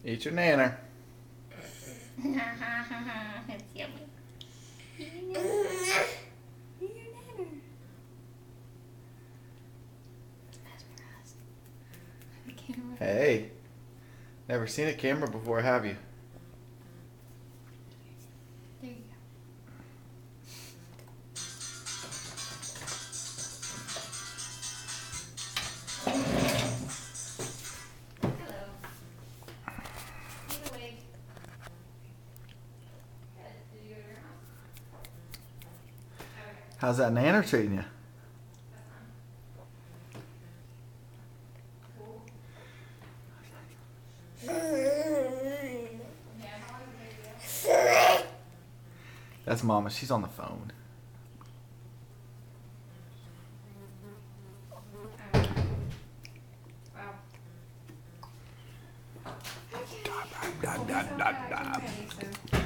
Eat your nanner. It's yummy. Eat your nanner. Eat your nanner. It's mesmerized. The camera. Hey, never seen a camera before, have you? There you go. Hello. He's awake. Did you go to your house? Okay. How's that nanner treating you? That's fine. Cool. Yeah, how long is it? That's Mama. She's on the phone. Wow. Da, da, da, da. Okay, so